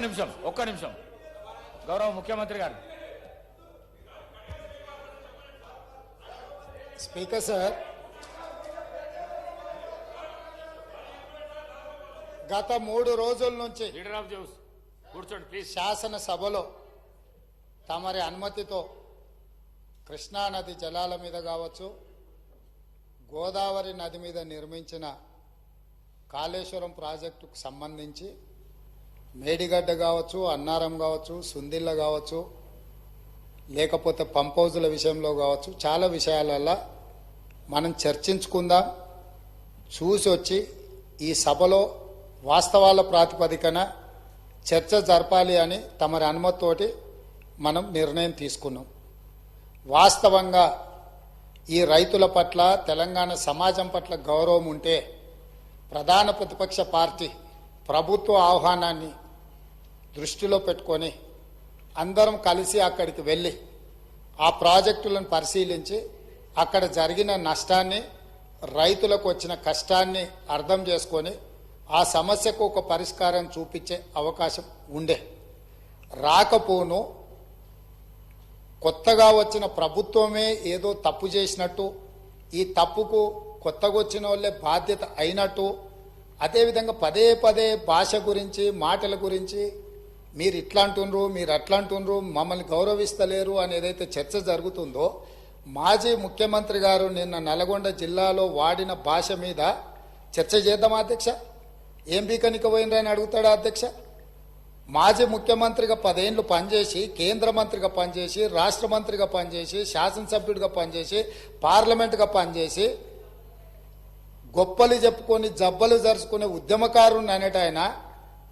ఒక్క నిమిషం గౌరవ ముఖ్యమంత్రి గారు. స్పీకర్ సార్, గత 3 రోజుల నుంచి లీడర్ ఆఫ్ జూస్ కూర్చోండి ప్లీజ్. శాసనసభలో తమరి అనుమతితో కృష్ణానది జలాల మీద కావచ్చు, గోదావరి నది మీద నిర్మించిన కాళేశ్వరం ప్రాజెక్టుకు సంబంధించి మేడిగడ్డ కావచ్చు, అన్నారం కావచ్చు, సుందిళ్ళ కావచ్చు, లేకపోతే పంప్ హౌజుల విషయంలో కావచ్చు, చాలా విషయాలలో మనం చర్చించుకుందాం, చూసి వచ్చి ఈ సభలో వాస్తవాల ప్రాతిపదికన చర్చ జరపాలి అని తమరి అనుమతితోటి మనం నిర్ణయం తీసుకున్నాం. వాస్తవంగా ఈ రైతుల పట్ల, తెలంగాణ సమాజం పట్ల గౌరవం ఉంటే ప్రధాన ప్రతిపక్ష పార్టీ ప్రభుత్వ ఆహ్వానాన్ని దృష్టిలో పెట్టుకొని అందరం కలిసి అక్కడికి వెళ్ళి ఆ ప్రాజెక్టులను పరిశీలించి అక్కడ జరిగిన నష్టాన్ని, రైతులకు వచ్చిన కష్టాన్ని అర్థం చేసుకొని ఆ సమస్యకు ఒక పరిష్కారం చూపించే అవకాశం ఉండే. రాకపోను కొత్తగా వచ్చిన ప్రభుత్వమే ఏదో తప్పు చేసినట్టు, ఈ తప్పుకు కొత్తగా వచ్చిన వాళ్ళే బాధ్యత అయినట్టు, అదేవిధంగా పదే పదే భాష గురించి, మాటల గురించి మీరు ఇట్లా అంటుండ్రు, మీరు అట్లా అంటుండ్రు, మమ్మల్ని గౌరవిస్తలేరు అని ఏదైతే చర్చ జరుగుతుందో, మాజీ ముఖ్యమంత్రి గారు నిన్న నల్గొండ జిల్లాలో వాడిన భాష మీద చర్చ చేద్దామా అధ్యక్ష? ఏం బీకనిక పోయినరని అడుగుతాడా అధ్యక్ష? మాజీ ముఖ్యమంత్రిగా 10 ఏళ్ళు పనిచేసి, కేంద్ర మంత్రిగా పనిచేసి, రాష్ట్ర మంత్రిగా పనిచేసి, శాసనసభ్యుడిగా పనిచేసి, పార్లమెంటుగా పనిచేసి, గొప్పలు చెప్పుకొని జబ్బలు జరుచుకునే ఉద్యమకారుని అనేట ఆయన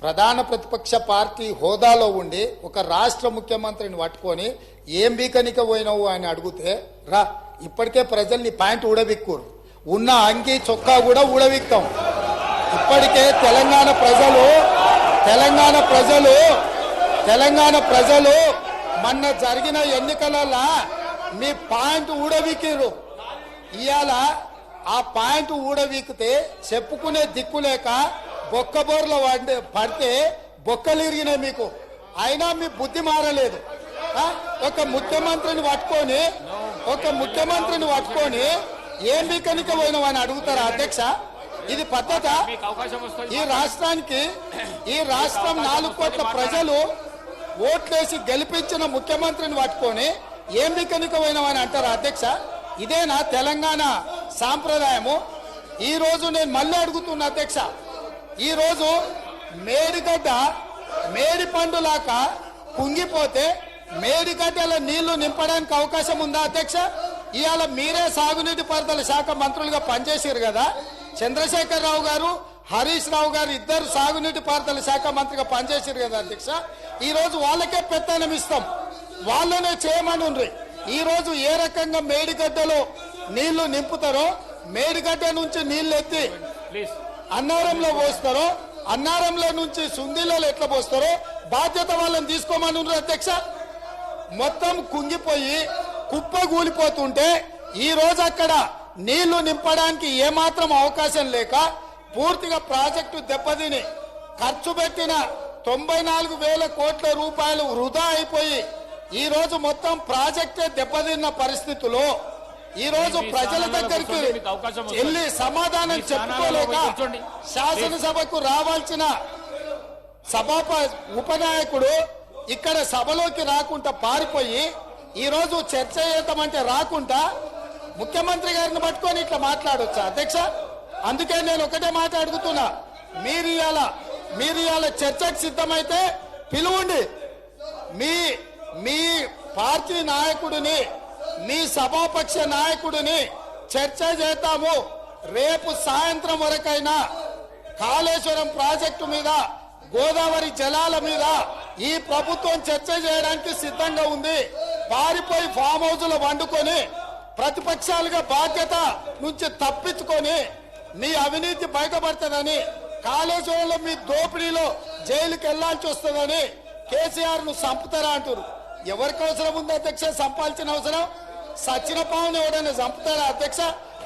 ప్రధాన ప్రతిపక్ష పార్టీ హోదాలో ఉండి ఒక రాష్ట్ర ముఖ్యమంత్రిని పట్టుకొని ఏం బీకనిక పోయినావు అని అడిగితే, రా ఇప్పటికే ప్రజల్ని ప్యాంటు ఊడబిక్కురు, ఉన్న అంగి చొక్కా కూడా ఊడబిక్తాం. ఇప్పటికే తెలంగాణ ప్రజలు మొన్న జరిగిన ఎన్నికలలో మీ పాయింట్ ఊడబిక్కిరు. ఇవాళ ఆ పాయింట్ ఊడబిక్కితే చెప్పుకునే దిక్కులేక బొక్కబోర్ల పడితే బొక్కలు ఇరిగినాయి మీకు. అయినా మీ బుద్ధి మారలేదు. ఒక ముఖ్యమంత్రిని పట్టుకొని ఏం బీకనిక పోయినావని అడుగుతారా అధ్యక్ష? ఇది పద్ధత? ఈ రాష్ట్రం 4 కోట్ల ప్రజలు ఓట్లేసి గెలిపించిన ముఖ్యమంత్రిని పట్టుకొని ఏం బీకనిక పోయినావని అంటారా అధ్యక్ష? ఇదేనా తెలంగాణ సాంప్రదాయము? ఈ రోజు నేను మళ్ళీ అడుగుతున్నా అధ్యక్ష, ఈ రోజు మేడి పండులాక కుంగిపోతే మేడిగడ్డల నీళ్లు నింపడానికి అవకాశం ఉందా అధ్యక్ష? ఇవాళ మీరే సాగునీటి పారుదల శాఖ మంత్రులుగా పనిచేసారు కదా. చంద్రశేఖరరావు గారు, హరీష్ రావు గారు ఇద్దరు సాగునీటి పారుదల శాఖ మంత్రిగా పనిచేసారు కదా అధ్యక్ష. ఈ రోజు వాళ్ళకే పెత్తనం ఇస్తాం, వాళ్ళనే చేయమని ఉండ్రి. ఈ రోజు ఏ రకంగా మేడిగడ్డలో నీళ్లు నింపుతారో, మేడిగడ్డ నుంచి నీళ్లు ఎత్తి అన్నారంలో పోస్తారో, అన్నారంలో నుంచి సుందిలలో ఎట్లా పోస్తారో బాధ్యత వాళ్ళని తీసుకోమని ఉండ్రి అధ్యక్ష. మొత్తం కుంగిపోయి కుప్పగూలిపోతుంటే ఈ రోజు అక్కడ నీళ్లు నింపడానికి ఏమాత్రం అవకాశం లేక పూర్తిగా ప్రాజెక్టు దెబ్బతిని ఖర్చు పెట్టిన 94,000 కోట్ల రూపాయలు వృధా అయిపోయి ఈ రోజు మొత్తం ప్రాజెక్టే దెబ్బతిన్న పరిస్థితుల్లో ఈ రోజు ప్రజల దగ్గరికి వెళ్ళి సమాధానం చెప్పుకోలేక శాసనసభకు రావాల్సిన ఉపనాయకుడు ఇక్కడ సభలోకి రాకుండా పారిపోయి ఈ రోజు చర్చ చేద్దామంటే రాకుండా ముఖ్యమంత్రి గారిని పట్టుకొని ఇట్లా మాట్లాడొచ్చా అధ్యక్ష? అందుకే నేను ఒకటే మాట అడుగుతున్నా, మీరు ఇవాళ చర్చకు సిద్ధమైతే పిలువండి. మీ పార్టీ నాయకుడిని, మీ సభాపక్ష నాయకుడిని చర్చ చేద్దాము. రేపు సాయంత్రం వరకైనా కాళేశ్వరం ప్రాజెక్టు మీద, గోదావరి జలాల మీద ఈ ప్రభుత్వం చర్చ చేయడానికి సిద్ధంగా ఉంది. పారిపోయి ఫామ్ హౌస్లో వండుకొని ప్రతిపక్షాలుగా బాధ్యత నుంచి తప్పించుకొని మీ అవినీతి బయటపడుతుందని, కాళేశ్వరంలో మీ దోపిడీలో జైలుకి వెళ్లాల్సి వస్తుందని కేసీఆర్ ను చంపుతారా అంటారు. ఎవరికి అవసరం ఉంది అధ్యక్ష చంపాల్సిన అవసరం? సచిన పావును ఎవడైనా చంపుతారా అధ్యక్ష?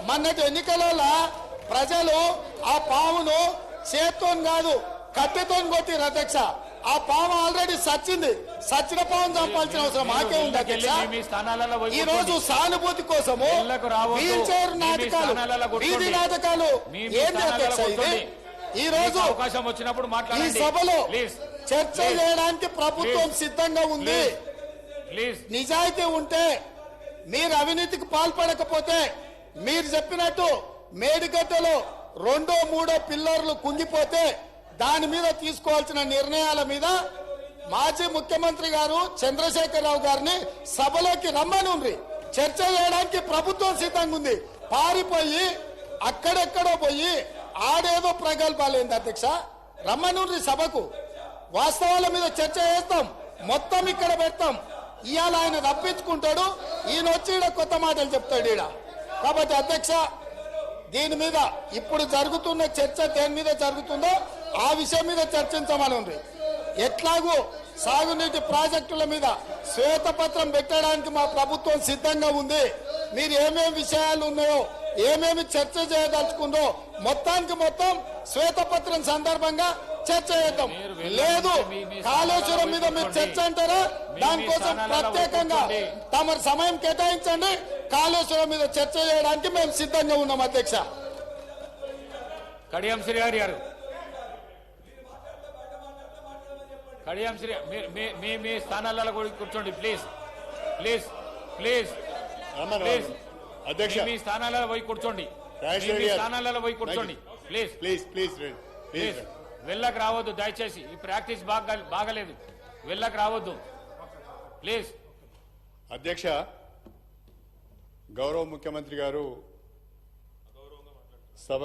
మొన్నటి ఎన్నికలలో ప్రజలు ఆ పావును చేత్తో కాదు కట్టెతో కొట్టిరు అధ్యక్ష. ఆ పాము ఆల్రెడీ సచ్చింది. సచ్చిన పాము చంపాల్సిన అవసరం మాకే ఉంది అధ్యక్ష. మీ స్థానాలలో పోయి ఈ రోజు సానుభూతి కోసము ఇళ్లకు రావద్దు. వీల్ చైర్ మీ నాటకాలు, స్థానాలలో కూర్చోండి. వీధి నాటకాలు ఏంటి అధ్యక్ష ఇది? ఈ రోజు అవకాశం వచ్చినప్పుడు ఈ మాట్లాడండి. సభలో ప్లీజ్ చర్చ చేయడానికి ప్రభుత్వం సిద్ధంగా ఉంది. ప్లీజ్ నిజాయితీ ఉంటే, మీరు అవినీతికి పాల్పడకపోతే, మీరు చెప్పినట్టు మేడిగడ్డలో 2, 3 పిల్లర్లు కుంగిపోతే దాని మీద తీసుకోవాల్సిన నిర్ణయాల మీద మాజీ ముఖ్యమంత్రి గారు చంద్రశేఖరరావు గారిని సభలోకి రమ్మనుండ్రి. చర్చ చేయడానికి ప్రభుత్వం సిద్ధంగా ఉంది. పారిపోయి అక్కడెక్కడో పోయి ఆడేదో ప్రగల్భాలేంది అధ్యక్ష. రమ్మనుండ్రి సభకు. వాస్తవాల మీద చర్చ చేస్తాం, మొత్తం ఇక్కడ పెడతాం. ఇవాళ ఆయన తప్పించుకుంటాడు, ఈయన వచ్చి ఈడ కొత్త మాటలు చెప్తాడు ఈడ. కాబట్టి అధ్యక్ష, దీని మీద ఇప్పుడు జరుగుతున్న చర్చ దేని మీద జరుగుతుందో ఆ విషయం మీద చర్చించమని ఉంది. ఎట్లాగూ సాగునీటి ప్రాజెక్టుల మీద శ్వేతపత్రం పెట్టడానికి మా ప్రభుత్వం సిద్ధంగా ఉంది. మీరు ఏమేమి విషయాలు ఉన్నాయో, ఏమేమి చర్చ చేయదలుచుకుందో మొత్తానికి మొత్తం శ్వేతపత్రం సందర్భంగా చర్చ చేద్దాం. లేదు కాళేశ్వరం మీద మీరు చర్చ అంటారా, దానికోసం ప్రత్యేకంగా తమ సమయం కేటాయించండి. కాళేశ్వరం మీద చర్చ చేయడానికి మేము సిద్ధంగా ఉన్నాం అధ్యక్ష. కడియం శ్రీ గారు కడియం శ్రీ మీ స్థానాలలో కూర్చోండి. ప్లీజ్ ప్లీజ్ ప్లీజ్ ప్లీజ్ అధ్యక్ష, మీ స్థానాలలో పోయి కూర్చోండి. మీ స్థానాలలో పోయి కూర్చోండి. ప్లీజ్ ప్లీజ్ ప్లీజ్ ప్లీజ్ వెళ్ళకు రావద్దు దయచేసి. ఈ ప్రాక్టీస్ బాగలేదు. వెళ్ళకు రావద్దు ప్లీజ్. అధ్యక్ష, గౌరవ ముఖ్యమంత్రి గారు సభ